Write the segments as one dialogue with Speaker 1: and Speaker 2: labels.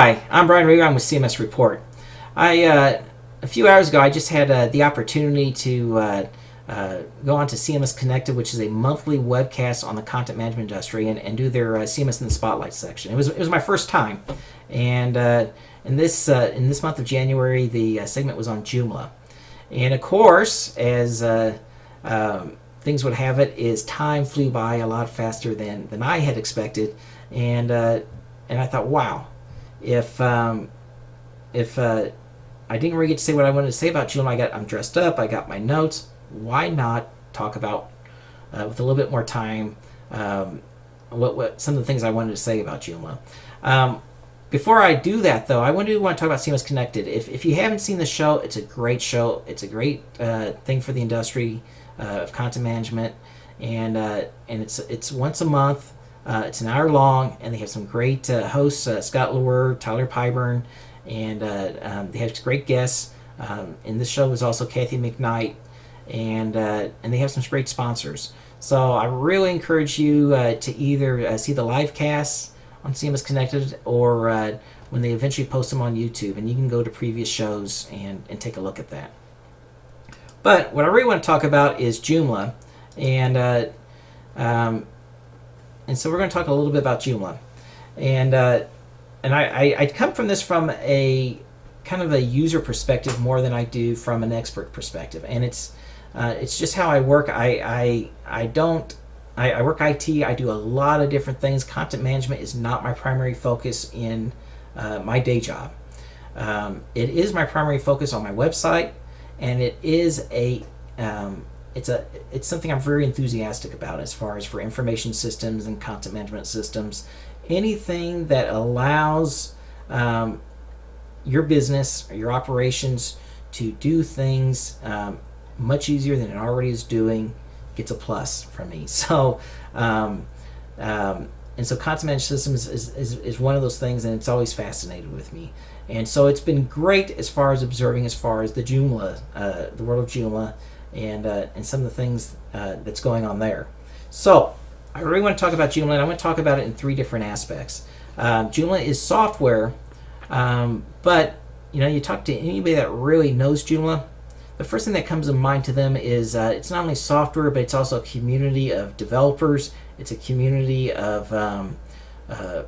Speaker 1: Hi, I'm Bryan. I'm with CMS Report. A few hours ago, I just had the opportunity to go on to CMS Connected, which is a monthly webcast on the content management industry, and do their CMS in the Spotlight section. It was my first time, and in this month of January, the segment was on Joomla, and of course, as things would have it, is time flew by a lot faster than I had expected, and I thought, wow. If I didn't really get to say what I wanted to say about Joomla, I'm dressed up, I got my notes. Why not talk about with a little bit more time what some of the things I wanted to say about Joomla. Before I do that, though, I want to talk about CMS Connected. If you haven't seen the show, it's a great show. It's a great thing for the industry of content management, and it's once a month. It's an hour long, and they have some great hosts, Scott Lower, Tyler Pyburn, and they have great guests. In this show was also Kathy McKnight, and they have some great sponsors. So I really encourage you to either see the live casts on CMS Connected, or when they eventually post them on YouTube, and you can go to previous shows and take a look at that. But what I really want to talk about is Joomla, and so we're going to talk a little bit about Joomla, and I come from this from a kind of a user perspective more than I do from an expert perspective, and it's just how I work. I work IT. I do a lot of different things. Content management is not my primary focus in my day job. It is my primary focus on my website, and it is it's something I'm very enthusiastic about as far as for information systems and content management systems. Anything that allows your business or your operations to do things much easier than it already is doing gets a plus from me. So and so content management systems is one of those things, and it's always fascinated with me. And so it's been great as far as observing as far as the Joomla, the world of Joomla, and some of the things that's going on there. So I really want to talk about Joomla, and I want to talk about it in three different aspects. Joomla is software, but you talk to anybody that really knows Joomla, the first thing that comes to mind to them is it's not only software, but it's also a community of developers. It's a community of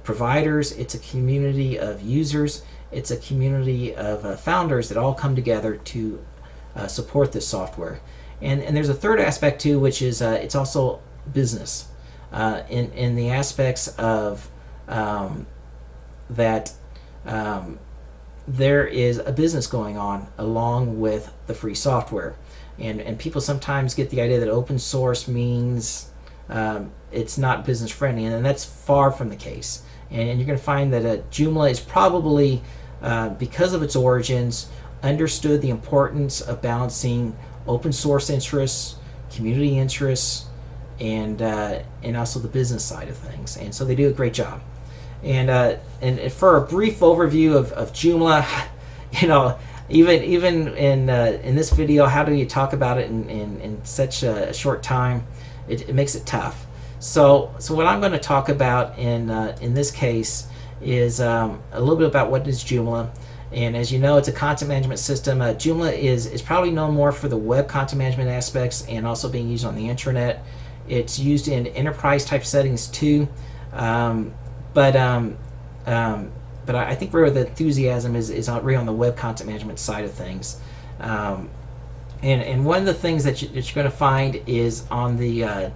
Speaker 1: providers. It's a community of users. It's a community of founders that all come together to support this software. And there's a third aspect too, which is it's also business in the aspects of that there is a business going on along with the free software, and people sometimes get the idea that open source means it's not business friendly, and that's far from the case. And you're going to find that Joomla is probably because of its origins understood the importance of balancing open source interests, community interests, and also the business side of things. And so they do a great job. And for a brief overview of Joomla, even in this video, how do you talk about it in such a short time? It makes it tough. So what I'm going to talk about in this case is a little bit about what is Joomla. And as you know, it's a content management system. Joomla is probably known more for the web content management aspects and also being used on the intranet. It's used in enterprise type settings too. But I think where the enthusiasm is really on the web content management side of things. And one of the things that you're going to find is on the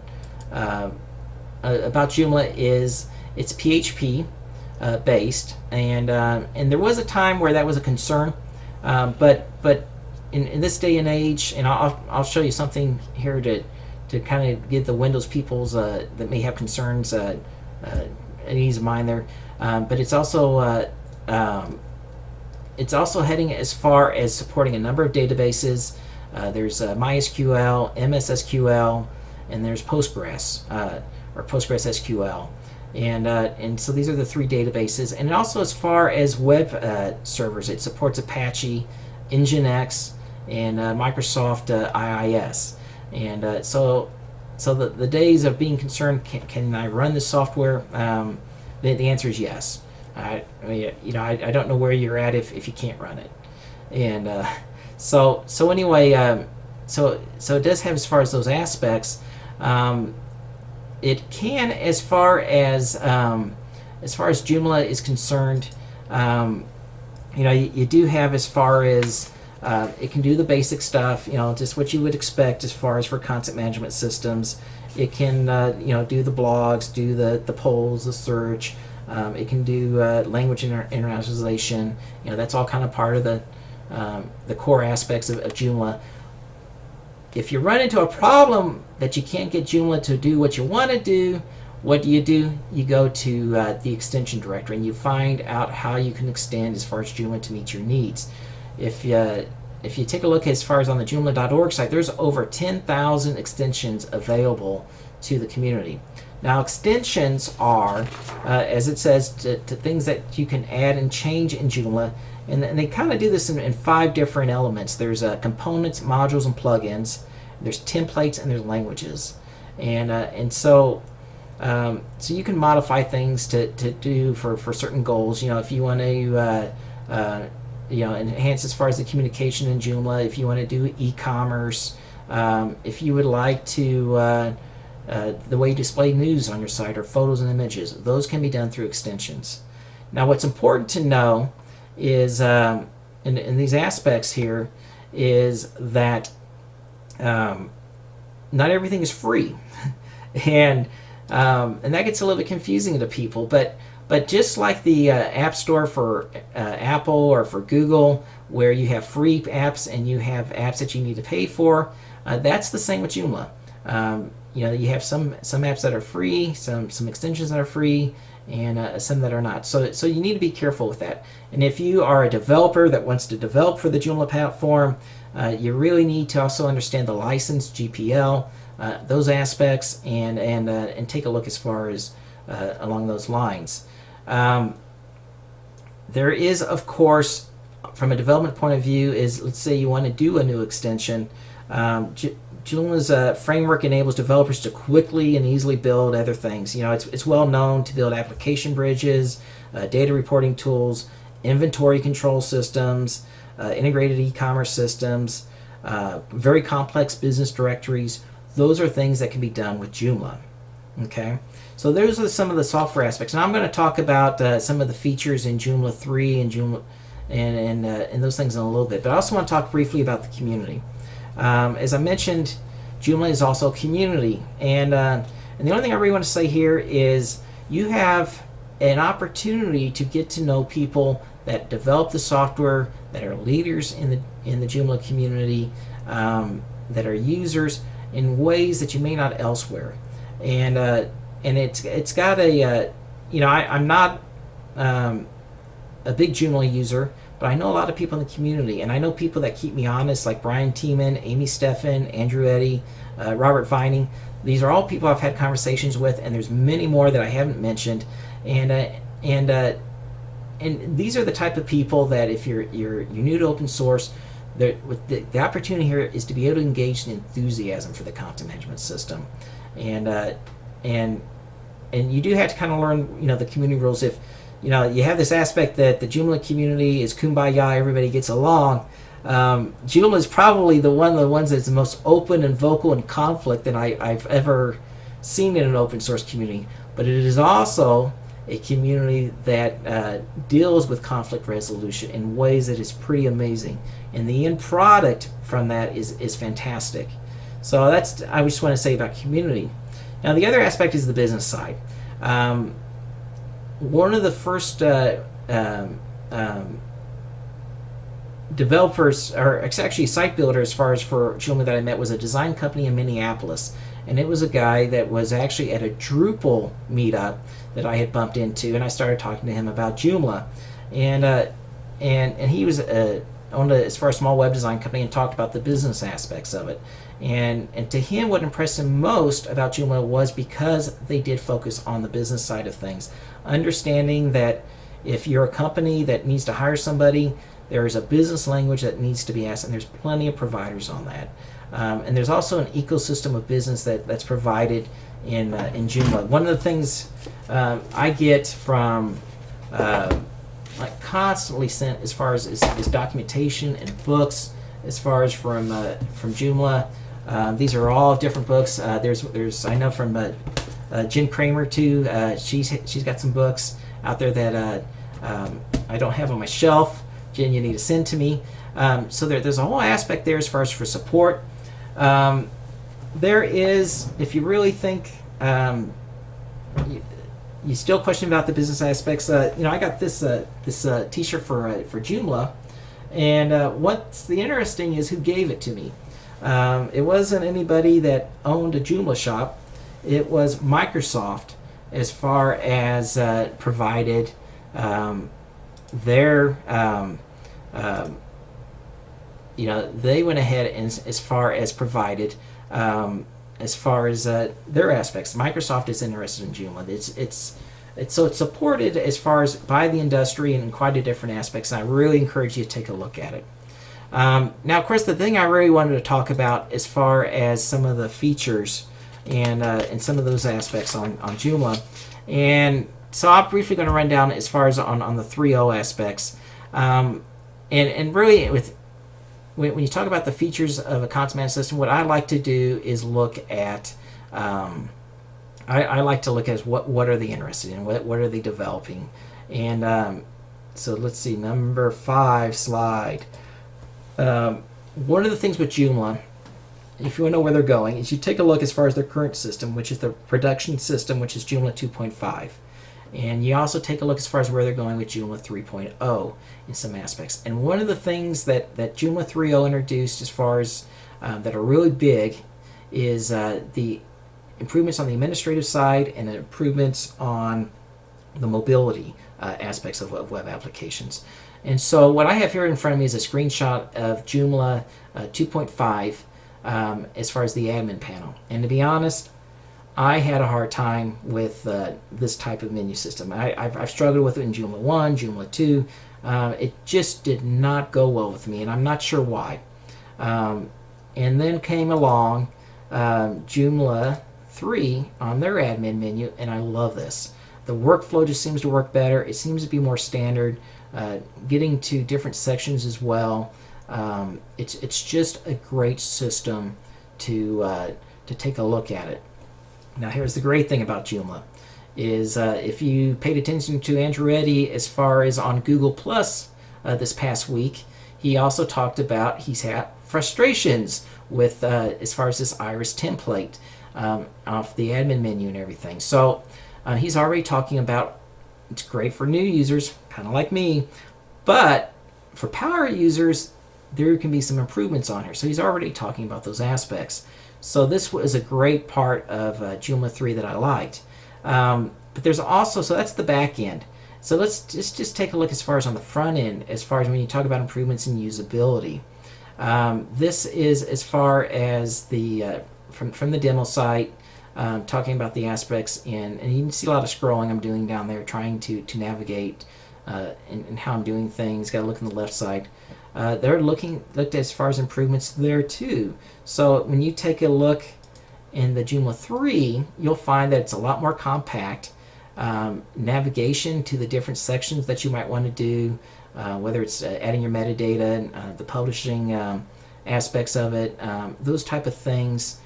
Speaker 1: about Joomla is it's PHP based, and there was a time where that was a concern, but in this day and age, and I'll show you something here to kind of give the Windows peoples that may have concerns an ease of mind there, but it's also heading as far as supporting a number of databases. There's MySQL, MS SQL, and there's Postgres or Postgres SQL. And so these are the three databases. And also as far as web servers, it supports Apache, Nginx, and Microsoft IIS. And so the days of being concerned, can I run this software? The answer is yes. I mean, I don't know where you're at if you can't run it. And so anyway, so it does have, as far as those aspects. It can, as far as Joomla is concerned, you do have, as far as it can do the basic stuff, just what you would expect as far as for content management systems. It can do the blogs, do the polls, the search. It can do language internationalization. That's all kind of part of the core aspects of Joomla. If you run into a problem that you can't get Joomla to do what you want to do, what do? You go to the extension directory and you find out how you can extend as far as Joomla to meet your needs. If you take a look as far as on the Joomla.org site, there's over 10,000 extensions available to the community. Now, extensions are, as it says, to things that you can add and change in Joomla, and they kind of do this in 5 different elements. There's components, modules, and plugins. There's templates, and there's languages, and so you can modify things to do for certain goals. If you want to enhance as far as the communication in Joomla, if you want to do e-commerce, if you would like to the way you display news on your site or photos and images, those can be done through extensions. Now, what's important to know is in these aspects here is that not everything is free, and that gets a little bit confusing to people. But just like the App Store for Apple or for Google, where you have free apps and you have apps that you need to pay for, that's the same with Joomla. You have some apps that are free, some extensions that are free, and some that are not. So you need to be careful with that. And if you are a developer that wants to develop for the Joomla platform, you really need to also understand the license, GPL, those aspects, and take a look as far as along those lines. There is, of course, from a development point of view, is let's say you want to do a new extension. Joomla's framework enables developers to quickly and easily build other things. It's well known to build application bridges, data reporting tools, inventory control systems, integrated e-commerce systems, very complex business directories. Those are things that can be done with Joomla. Okay, so those are some of the software aspects, and I'm going to talk about some of the features in Joomla 3 and Joomla and those things in a little bit. But I also want to talk briefly about the community. As I mentioned, Joomla is also a community, and the only thing I really want to say here is you have an opportunity to get to know people that develop the software, that are leaders in the Joomla community, that are users in ways that you may not elsewhere, and it's got a I'm not a big Joomla user, but I know a lot of people in the community, and I know people that keep me honest, like Bryan, Amy Steffen, Andrew Eddy, Robert Vining. These are all people I've had conversations with, and there's many more that I haven't mentioned. And these are the type of people that if you're new to open source, the opportunity here is to be able to engage in enthusiasm for the content management system, and you do have to kind of learn the community rules. If you have this aspect that the Joomla community is kumbaya, everybody gets along. Joomla is probably one of the ones that's the most open and vocal in conflict that I've ever seen in an open source community. But it is also a community that deals with conflict resolution in ways that is pretty amazing, and the end product from that is fantastic. So that's I just want to say about community. Now the other aspect is the business side. One of the first developers, or actually site builder as far as for Joomla that I met, was a design company in Minneapolis, and it was a guy that was actually at a Drupal meetup that I had bumped into, and I started talking to him about Joomla, and he was owned as far as small web design company and talked about the business aspects of it, and to him what impressed him most about Joomla was because they did focus on the business side of things, understanding that if you're a company that needs to hire somebody, there is a business language that needs to be asked, and there's plenty of providers on that. And there's also an ecosystem of business that's provided in Joomla. One of the things I get from like constantly sent as far as is documentation and books as far as from Joomla. These are all different books. There's I know from Jen Kramer too. She's got some books out there that I don't have on my shelf. Jen, you need to send to me. So there's a whole aspect there as far as for support. There is, if you really think you still question about the business aspects. I got this T-shirt for Joomla, and what's the interesting is who gave it to me. It wasn't anybody that owned a Joomla shop. It was Microsoft, as far as provided their. They went ahead and as far as provided. As far as their aspects, Microsoft is interested in Joomla. It's supported as far as by the industry and in quite a different aspects. And I really encourage you to take a look at it. Now, of course, the thing I really wanted to talk about as far as some of the features and some of those aspects on Joomla, and so I'm briefly going to run down as far as on the 3.0 aspects, and really with. When you talk about the features of a content management system, what I like to do is look at, I like to look at what are they interested in, what are they developing, and so let's see, number 5 slide. One of the things with Joomla, if you want to know where they're going, is you take a look as far as their current system, which is the production system, which is Joomla 2.5. And you also take a look as far as where they're going with Joomla 3.0 in some aspects. And one of the things that Joomla 3.0 introduced as far as that are really big is the improvements on the administrative side and the improvements on the mobility aspects of web applications. And so what I have here in front of me is a screenshot of Joomla 2.5 as far as the admin panel. And to be honest, I had a hard time with this type of menu system. I've struggled with it in Joomla 1, Joomla 2. It just did not go well with me, and I'm not sure why. And then came along Joomla 3 on their admin menu, and I love this. The workflow just seems to work better. It seems to be more standard, getting to different sections as well. It's just a great system to take a look at it. Now, here's the great thing about Joomla, is if you paid attention to Andrew Eddy as far as on Google Plus this past week, he also talked about he's had frustrations with as far as this Iris template off the admin menu and everything. So he's already talking about it's great for new users, kind of like me, but for power users, there can be some improvements on here. So he's already talking about those aspects. So this was a great part of Joomla 3 that I liked. But there's also, so that's the back end. So let's just take a look as far as on the front end, as far as when you talk about improvements in usability. This is as far as the from the demo site, talking about the aspects and you can see a lot of scrolling I'm doing down there, trying to navigate and how I'm doing things. Got to look on the left side. They're looked as far as improvements there too. So when you take a look in the Joomla 3, you'll find that it's a lot more compact. Navigation to the different sections that you might want to do, whether it's adding your metadata, the publishing aspects of it, those type of things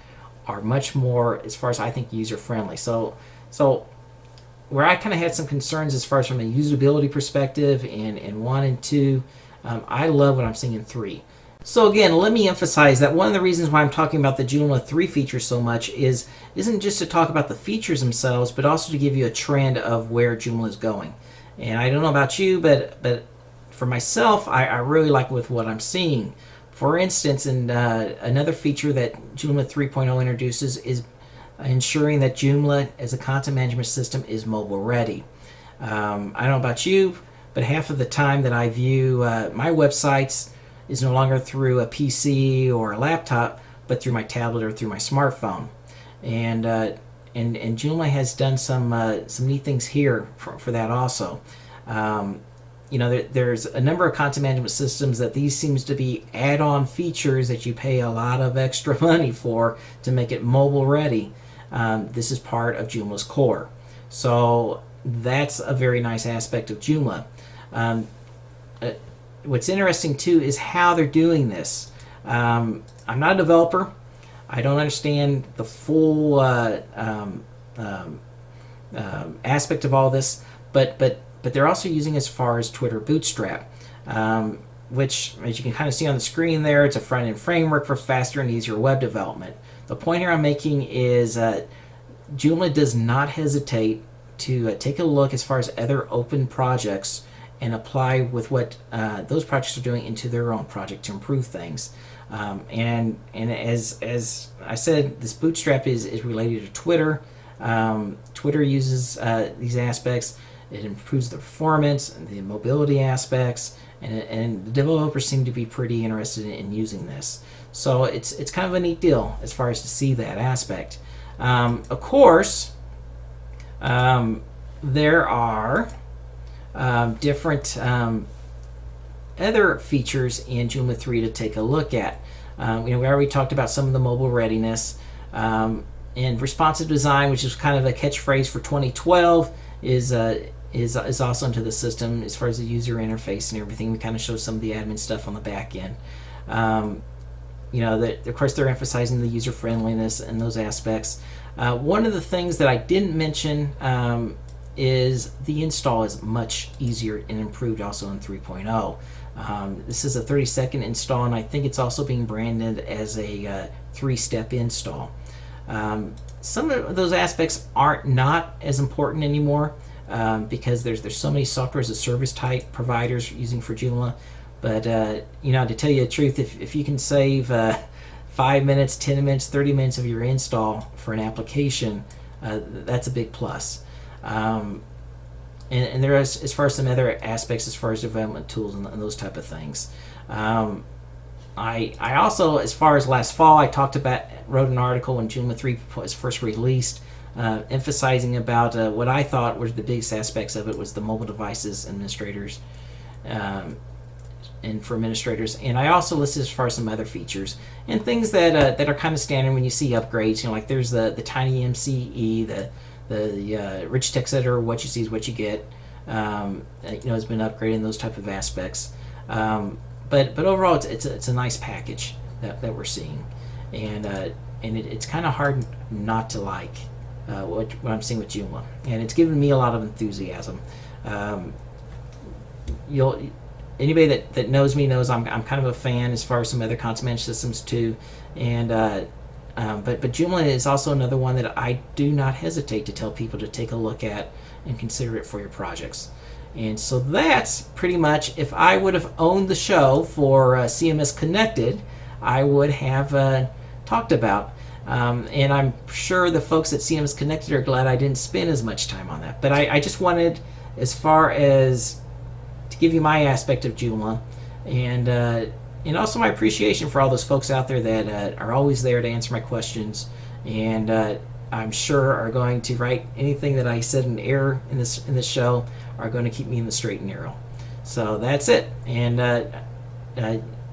Speaker 1: are much more, as far as I think, user friendly. So where I kind of had some concerns as far as from a usability perspective in 1 and 2, I love what I'm seeing in 3. So again, let me emphasize that one of the reasons why I'm talking about the Joomla 3 features so much isn't just to talk about the features themselves, but also to give you a trend of where Joomla is going. And I don't know about you, but for myself, I really like with what I'm seeing. For instance, another feature that Joomla 3.0 introduces is ensuring that Joomla as a content management system is mobile ready. I don't know about you, but half of the time that I view my websites is no longer through a PC or a laptop, but through my tablet or through my smartphone. And Joomla has done some neat things here for that also. There's a number of content management systems that these seems to be add-on features that you pay a lot of extra money for to make it mobile ready. This is part of Joomla's core. So that's a very nice aspect of Joomla. Um, what's interesting too is how they're doing this. I'm not a developer. I don't understand the full aspect of all this, but they're also using as far as Twitter Bootstrap, which, as you can kind of see on the screen there, it's a front-end framework for faster and easier web development. The point here I'm making is Joomla does not hesitate to take a look as far as other open projects and apply with what those projects are doing into their own project to improve things. And as I said, this Bootstrap is related to Twitter. Twitter uses these aspects. It improves the performance and the mobility aspects, and the developers seem to be pretty interested in using this. So it's kind of a neat deal as far as to see that aspect. Of course, there are different other features in Joomla 3 to take a look at. We already talked about some of the mobile readiness, and responsive design, which is kind of a catchphrase for 2012, is also into the system as far as the user interface and everything. We kind of show some of the admin stuff on the back end. Of course, they're emphasizing the user friendliness and those aspects. One of the things that I didn't mention is the install is much easier and improved also in 3.0. This is a 30-second install, and I think it's also being branded as a 3-step install. Some of those aspects aren't not as important anymore because there's so many software as a service type providers using for Joomla. But to tell you the truth, if you can save 5 minutes, 10 minutes, 30 minutes of your install for an application, that's a big plus. And there is, as far as some other aspects as far as development tools and those type of things. I also, as far as last fall, I wrote an article when Joomla 3 was first released, emphasizing about what I thought were the biggest aspects of it was the mobile devices administrators, and for administrators. And I also listed as far as some other features and things that are kind of standard when you see upgrades. Like there's the tiny MCE, the rich text editor, what you see is what you get. Has been upgraded in those type of aspects. But overall, it's a nice package that we're seeing, and it's kind of hard not to like what I'm seeing with Joomla, and it's given me a lot of enthusiasm. Anybody that knows me knows I'm kind of a fan as far as some other content management systems too, and but Joomla is also another one that I do not hesitate to tell people to take a look at and consider it for your projects. And so that's pretty much, if I would have owned the show for CMS Connected, I would have talked about. And I'm sure the folks at CMS Connected are glad I didn't spend as much time on that. But I just wanted, as far as to give you my aspect of Joomla, and also my appreciation for all those folks out there that are always there to answer my questions, and I'm sure are going to write anything that I said in error in this show are going to keep me in the straight and narrow. So that's it, and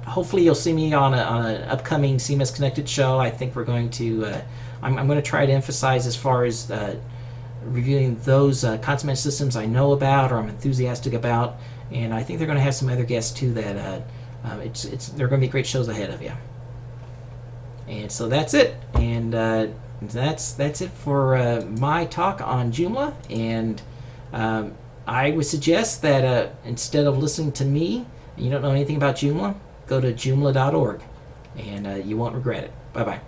Speaker 1: hopefully you'll see me on an upcoming CMS Connected show. I think we're going to I'm going to try to emphasize as far as reviewing those content systems I know about or I'm enthusiastic about, and I think they're going to have some other guests too that they're going to be great shows ahead of you. And so that's it, and that's it for my talk on Joomla. And I would suggest that instead of listening to me and you don't know anything about Joomla, go to joomla.org, and you won't regret it. Bye-bye.